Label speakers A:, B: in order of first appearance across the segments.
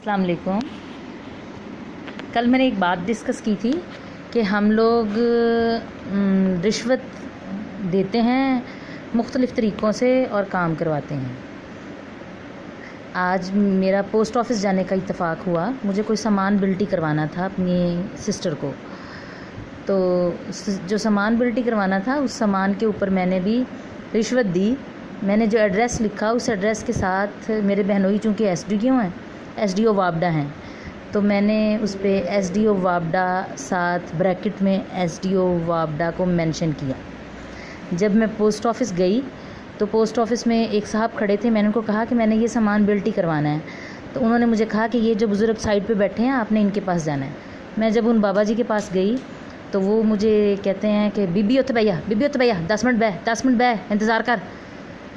A: अस्सलाम वालेकुम। कल मैंने एक बात डिस्कस की थी कि हम लोग रिश्वत देते हैं मुख्तलिफ़ तरीक़ों से और काम करवाते हैं। आज मेरा पोस्ट ऑफिस जाने का इत्तेफाक हुआ। मुझे कोई सामान बिल्टी करवाना था अपनी सिस्टर को, तो जो सामान बिल्टी करवाना था उस सामान के ऊपर मैंने भी रिश्वत दी। मैंने जो एड्रेस लिखा उस एड्रेस के साथ मेरे बहनोई चूँकि एसडीओ वापडा हैं, तो मैंने उस पर एसडीओ वापडा साथ ब्रैकेट में एसडीओ वापडा को मेंशन किया। जब मैं पोस्ट ऑफिस गई तो पोस्ट ऑफिस में एक साहब खड़े थे। मैंने उनको कहा कि मैंने ये सामान बिल्टी करवाना है, तो उन्होंने मुझे कहा कि ये जो बुज़ुर्ग साइड पे बैठे हैं आपने इनके पास जाना है। मैं जब उन बाबा जी के पास गई तो वो मुझे कहते हैं कि बीबी उठ भैया 10 मिनट बह इंतज़ार कर।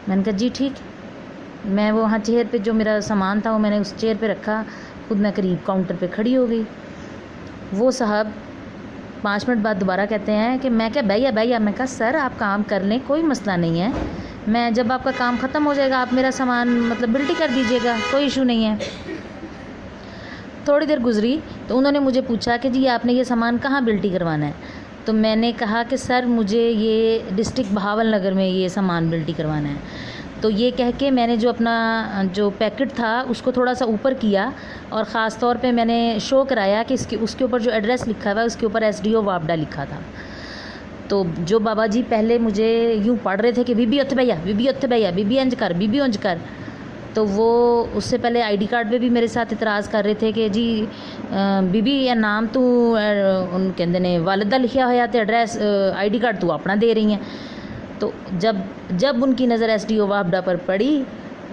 A: मैंने कहा जी ठीक। मैं वो वहाँ चेयर पे जो मेरा सामान था वो मैंने उस चेयर पे रखा, खुद मैं करीब काउंटर पे खड़ी हो गई। वो साहब 5 मिनट बाद दोबारा कहते हैं कि मैं क्या भैया। मैं कहा सर आप काम कर लें, कोई मसला नहीं है, मैं जब आपका काम ख़त्म हो जाएगा आप मेरा सामान मतलब बिल्टी कर दीजिएगा, कोई इशू नहीं है। थोड़ी देर गुजरी तो उन्होंने मुझे पूछा कि जी आपने ये सामान कहाँ बिल्टी करवाना है। तो मैंने कहा कि सर मुझे ये डिस्ट्रिक्ट बहावलनगर में ये सामान बिल्टी करवाना है। तो ये कह के मैंने जो अपना जो पैकेट था उसको थोड़ा सा ऊपर किया और ख़ास तौर पे मैंने शो कराया कि उसके ऊपर जो एड्रेस लिखा हुआ है उसके ऊपर एसडीओ वापडा लिखा था। तो जो बाबा जी पहले मुझे यूँ पढ़ रहे थे कि बीबी उठ भैया बीबी अंज कर, तो वो उससे पहले आईडी कार्ड पे भी मेरे साथ इतराज़ कर रहे थे कि जी बीबी या नाम तू कहते ने वालिदा लिखा होया तो एड्रैस आईडी कार्ड तू अपना दे रही हैं। तो जब उनकी नज़र एसडीओ वापडा पर पड़ी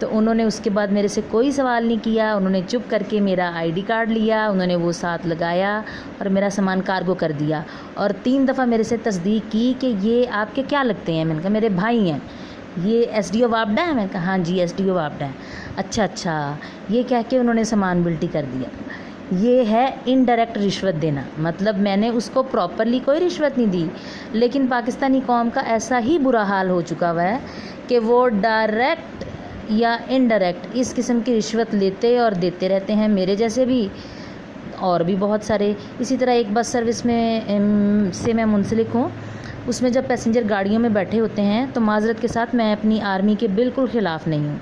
A: तो उन्होंने उसके बाद मेरे से कोई सवाल नहीं किया। उन्होंने चुप करके मेरा आईडी कार्ड लिया, उन्होंने वो साथ लगाया और मेरा सामान कार्गो कर दिया और 3 दफ़ा मेरे से तस्दीक की कि ये आपके क्या लगते हैं। मैंने कहा मेरे भाई हैं। ये एसडीओ वापडा है? मैंने कहा हाँ जी एसडीओ वापडा है। अच्छा, ये कह के उन्होंने सामान बिल्टी कर दिया। ये है इनडायरेक्ट रिश्वत देना, मतलब मैंने उसको प्रॉपरली कोई रिश्वत नहीं दी, लेकिन पाकिस्तानी कौम का ऐसा ही बुरा हाल हो चुका हुआ है कि वो डायरेक्ट या इनडायरेक्ट इस किस्म की रिश्वत लेते और देते रहते हैं। मेरे जैसे भी और भी बहुत सारे। इसी तरह एक बस सर्विस में से मैं मुंसलिक हूँ। उसमें जब पैसेंजर गाड़ियों में बैठे होते हैं तो माज़रत के साथ मैं अपनी आर्मी के बिल्कुल ख़िलाफ़ नहीं हूँ,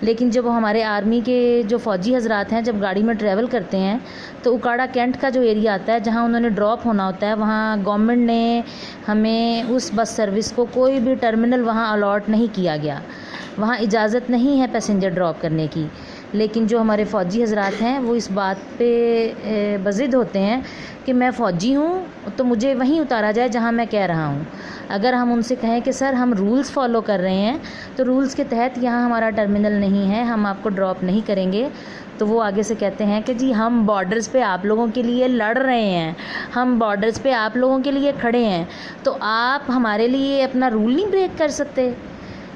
A: लेकिन जब हमारे आर्मी के जो फ़ौजी हज़रात हैं जब गाड़ी में ट्रैवल करते हैं तो उकाड़ा कैंट का जो एरिया आता है जहाँ उन्होंने ड्रॉप होना होता है, वहाँ गवर्नमेंट ने हमें उस बस सर्विस को कोई भी टर्मिनल वहाँ अलॉट नहीं किया गया, वहाँ इजाज़त नहीं है पैसेंजर ड्रॉप करने की। लेकिन जो हमारे फ़ौजी हज़रात हैं वो इस बात पे बज़िद होते हैं कि मैं फ़ौजी हूँ तो मुझे वहीं उतारा जाए जहाँ मैं कह रहा हूँ। अगर हम उनसे कहें कि सर हम रूल्स फ़ॉलो कर रहे हैं तो रूल्स के तहत यहाँ हमारा टर्मिनल नहीं है, हम आपको ड्रॉप नहीं करेंगे, तो वो आगे से कहते हैं कि जी हम बॉर्डर्स पे आप लोगों के लिए लड़ रहे हैं, हम बॉर्डर्स पे आप लोगों के लिए खड़े हैं, तो आप हमारे लिए अपना रूल नहीं ब्रेक कर सकते।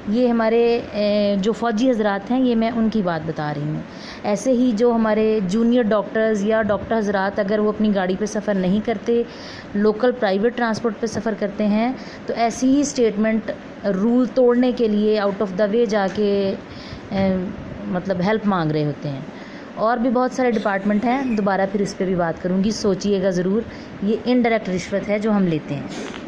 A: ये हमारे जो फ़ौजी हज़रात हैं, ये मैं उनकी बात बता रही हूँ। ऐसे ही जो हमारे जूनियर डॉक्टर्स या डॉक्टर हज़रात अगर वो अपनी गाड़ी पे सफ़र नहीं करते, लोकल प्राइवेट ट्रांसपोर्ट पे सफ़र करते हैं, तो ऐसी ही स्टेटमेंट रूल तोड़ने के लिए आउट ऑफ द वे जाके मतलब हेल्प मांग रहे होते हैं। और भी बहुत सारे डिपार्टमेंट हैं, दोबारा फिर इस पर भी बात करूँगी, सोचिएगा ज़रूर। ये इनडायरेक्ट रिश्वत है जो हम लेते हैं।